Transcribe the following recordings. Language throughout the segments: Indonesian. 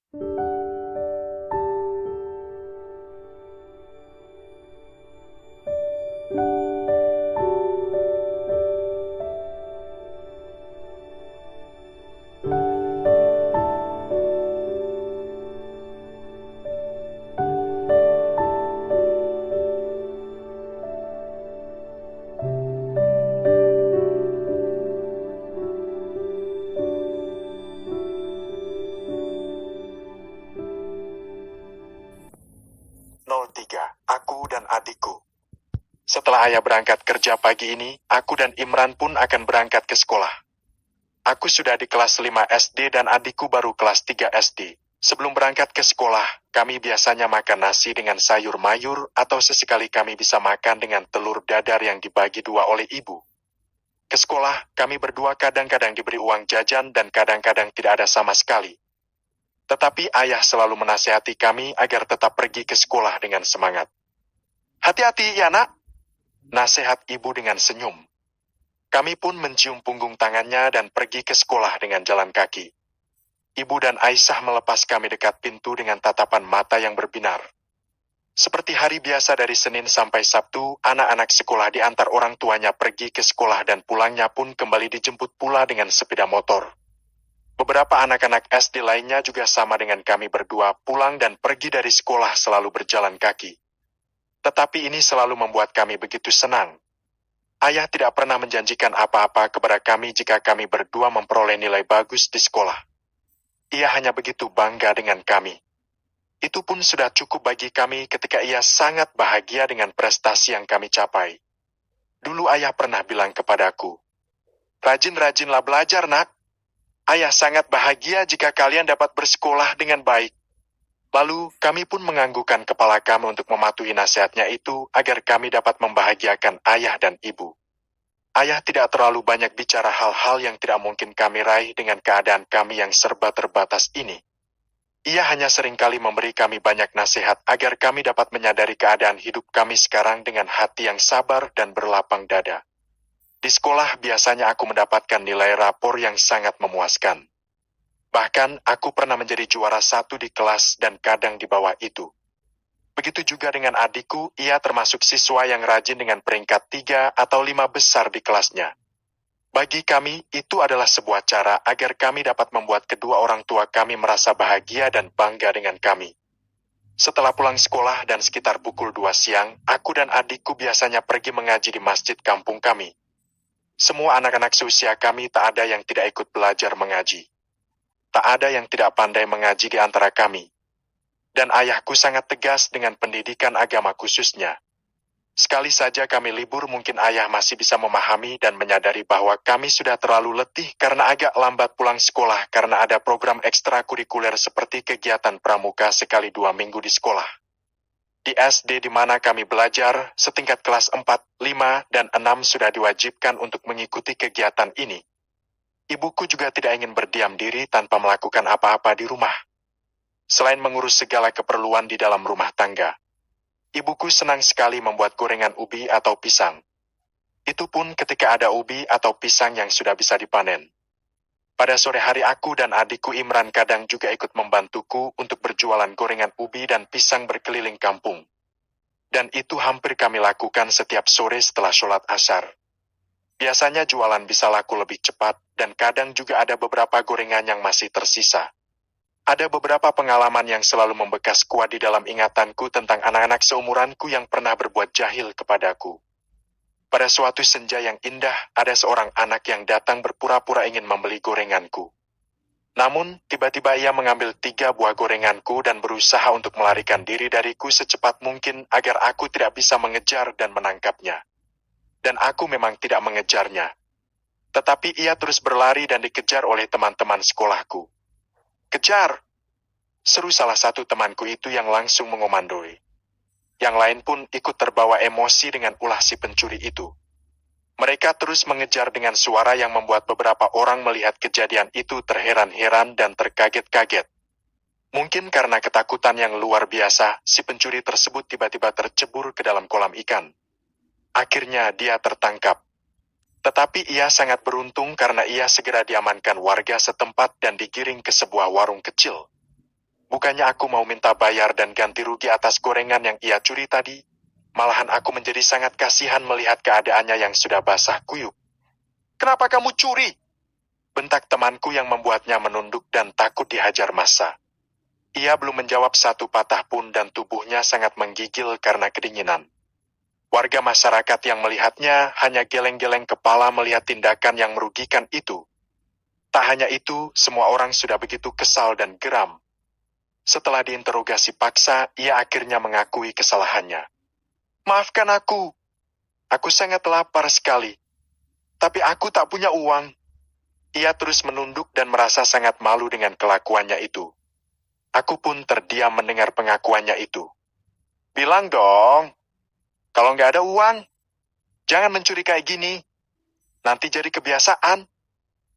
03. Aku dan adikku. Setelah ayah berangkat kerja pagi ini, aku dan Imran pun akan berangkat ke sekolah. Aku sudah di kelas 5 SD dan adikku baru kelas 3 SD. Sebelum berangkat ke sekolah, kami biasanya makan nasi dengan sayur mayur atau sesekali kami bisa makan dengan telur dadar yang dibagi dua oleh ibu. Ke sekolah, kami berdua kadang-kadang diberi uang jajan dan kadang-kadang tidak ada sama sekali. Tetapi ayah selalu menasihati kami agar tetap pergi ke sekolah dengan semangat. Hati-hati ya nak, nasihat ibu dengan senyum. Kami pun mencium punggung tangannya dan pergi ke sekolah dengan jalan kaki. Ibu dan Aisyah melepas kami dekat pintu dengan tatapan mata yang berbinar. Seperti hari biasa dari Senin sampai Sabtu, anak-anak sekolah diantar orang tuanya pergi ke sekolah dan pulangnya pun kembali dijemput pula dengan sepeda motor. Beberapa anak-anak SD lainnya juga sama dengan kami berdua, pulang dan pergi dari sekolah selalu berjalan kaki. Tetapi ini selalu membuat kami begitu senang. Ayah tidak pernah menjanjikan apa-apa kepada kami jika kami berdua memperoleh nilai bagus di sekolah. Ia hanya begitu bangga dengan kami. Itu pun sudah cukup bagi kami ketika ia sangat bahagia dengan prestasi yang kami capai. Dulu ayah pernah bilang kepadaku, "Rajin-rajinlah belajar, nak. Ayah sangat bahagia jika kalian dapat bersekolah dengan baik." Lalu, kami pun menganggukkan kepala kami untuk mematuhi nasihatnya itu agar kami dapat membahagiakan ayah dan ibu. Ayah tidak terlalu banyak bicara hal-hal yang tidak mungkin kami raih dengan keadaan kami yang serba terbatas ini. Ia hanya seringkali memberi kami banyak nasihat agar kami dapat menyadari keadaan hidup kami sekarang dengan hati yang sabar dan berlapang dada. Di sekolah biasanya aku mendapatkan nilai rapor yang sangat memuaskan. Bahkan, aku pernah menjadi juara 1 di kelas dan kadang di bawah itu. Begitu juga dengan adikku, ia termasuk siswa yang rajin dengan peringkat 3 atau 5 besar di kelasnya. Bagi kami, itu adalah sebuah cara agar kami dapat membuat kedua orang tua kami merasa bahagia dan bangga dengan kami. Setelah pulang sekolah dan sekitar pukul 2 siang, aku dan adikku biasanya pergi mengaji di masjid kampung kami. Semua anak-anak seusia kami tak ada yang tidak ikut belajar mengaji. Tak ada yang tidak pandai mengaji di antara kami. Dan ayahku sangat tegas dengan pendidikan agama khususnya. Sekali saja kami libur mungkin ayah masih bisa memahami dan menyadari bahwa kami sudah terlalu letih karena agak lambat pulang sekolah karena ada program ekstrakurikuler seperti kegiatan pramuka sekali 2 minggu di sekolah. Di SD di mana kami belajar, setingkat kelas 4, 5, dan 6 sudah diwajibkan untuk mengikuti kegiatan ini. Ibuku juga tidak ingin berdiam diri tanpa melakukan apa-apa di rumah. Selain mengurus segala keperluan di dalam rumah tangga, ibuku senang sekali membuat gorengan ubi atau pisang. Itu pun ketika ada ubi atau pisang yang sudah bisa dipanen. Pada sore hari aku dan adikku Imran kadang juga ikut membantuku untuk berjualan gorengan ubi dan pisang berkeliling kampung. Dan itu hampir kami lakukan setiap sore setelah sholat asar. Biasanya jualan bisa laku lebih cepat, dan kadang juga ada beberapa gorengan yang masih tersisa. Ada beberapa pengalaman yang selalu membekas kuat di dalam ingatanku tentang anak-anak seumuranku yang pernah berbuat jahil kepadaku. Pada suatu senja yang indah, ada seorang anak yang datang berpura-pura ingin membeli gorenganku. Namun, tiba-tiba ia mengambil 3 buah gorenganku dan berusaha untuk melarikan diri dariku secepat mungkin agar aku tidak bisa mengejar dan menangkapnya. Dan aku memang tidak mengejarnya. Tetapi ia terus berlari dan dikejar oleh teman-teman sekolahku. "Kejar!" seru salah satu temanku itu yang langsung mengomandoi. Yang lain pun ikut terbawa emosi dengan ulah si pencuri itu. Mereka terus mengejar dengan suara yang membuat beberapa orang melihat kejadian itu terheran-heran dan terkaget-kaget. Mungkin karena ketakutan yang luar biasa, si pencuri tersebut tiba-tiba tercebur ke dalam kolam ikan. Akhirnya dia tertangkap. Tetapi ia sangat beruntung karena ia segera diamankan warga setempat dan digiring ke sebuah warung kecil. Bukannya aku mau minta bayar dan ganti rugi atas gorengan yang ia curi tadi, malahan aku menjadi sangat kasihan melihat keadaannya yang sudah basah kuyup. "Kenapa kamu curi?" bentak temanku yang membuatnya menunduk dan takut dihajar massa. Ia belum menjawab satu patah pun dan tubuhnya sangat menggigil karena kedinginan. Warga masyarakat yang melihatnya hanya geleng-geleng kepala melihat tindakan yang merugikan itu. Tak hanya itu, semua orang sudah begitu kesal dan geram. Setelah diinterogasi paksa, ia akhirnya mengakui kesalahannya. "Maafkan aku. Aku sangat lapar sekali. Tapi aku tak punya uang." Ia terus menunduk dan merasa sangat malu dengan kelakuannya itu. Aku pun terdiam mendengar pengakuannya itu. "Bilang dong, kalau nggak ada uang, jangan mencuri kayak gini. Nanti jadi kebiasaan,"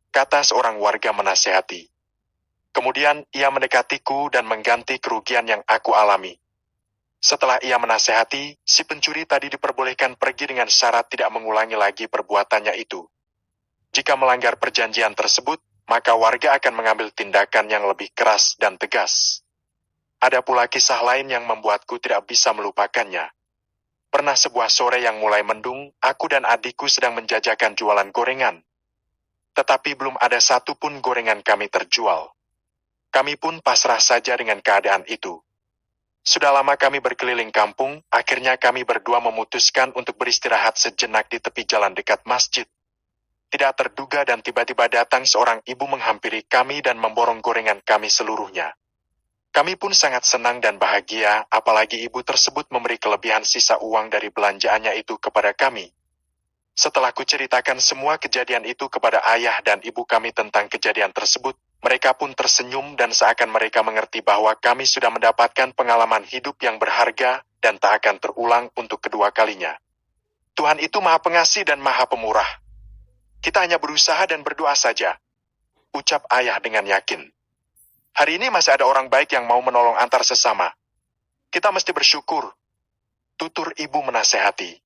kata seorang warga menasehati. Kemudian ia mendekatiku dan mengganti kerugian yang aku alami. Setelah ia menasehati, si pencuri tadi diperbolehkan pergi dengan syarat tidak mengulangi lagi perbuatannya itu. Jika melanggar perjanjian tersebut, maka warga akan mengambil tindakan yang lebih keras dan tegas. Ada pula kisah lain yang membuatku tidak bisa melupakannya. Pernah sebuah sore yang mulai mendung, aku dan adikku sedang menjajakan jualan gorengan. Tetapi belum ada satupun gorengan kami terjual. Kami pun pasrah saja dengan keadaan itu. Sudah lama kami berkeliling kampung, akhirnya kami berdua memutuskan untuk beristirahat sejenak di tepi jalan dekat masjid. Tidak terduga dan tiba-tiba datang seorang ibu menghampiri kami dan memborong gorengan kami seluruhnya. Kami pun sangat senang dan bahagia, apalagi ibu tersebut memberi kelebihan sisa uang dari belanjaannya itu kepada kami. Setelah kuceritakan semua kejadian itu kepada ayah dan ibu kami tentang kejadian tersebut, mereka pun tersenyum dan seakan mereka mengerti bahwa kami sudah mendapatkan pengalaman hidup yang berharga dan tak akan terulang untuk kedua kalinya. Tuhan itu Maha Pengasih dan Maha Pemurah. Kita hanya berusaha dan berdoa saja, ucap ayah dengan yakin. Hari ini masih ada orang baik yang mau menolong antar sesama. Kita mesti bersyukur, tutur ibu menasehati.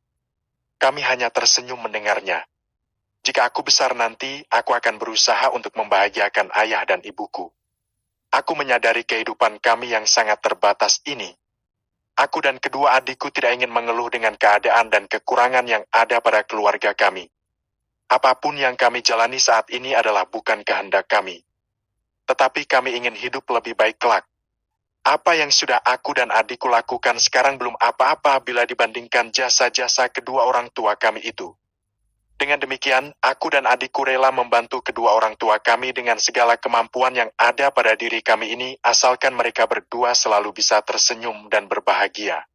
Kami hanya tersenyum mendengarnya. Jika aku besar nanti, aku akan berusaha untuk membahagiakan ayah dan ibuku. Aku menyadari kehidupan kami yang sangat terbatas ini. Aku dan kedua adikku tidak ingin mengeluh dengan keadaan dan kekurangan yang ada pada keluarga kami. Apapun yang kami jalani saat ini adalah bukan kehendak kami. Tetapi kami ingin hidup lebih baik kelak. Apa yang sudah aku dan adikku lakukan sekarang belum apa-apa bila dibandingkan jasa-jasa kedua orang tua kami itu. Dengan demikian, aku dan adikku rela membantu kedua orang tua kami dengan segala kemampuan yang ada pada diri kami ini, asalkan mereka berdua selalu bisa tersenyum dan berbahagia.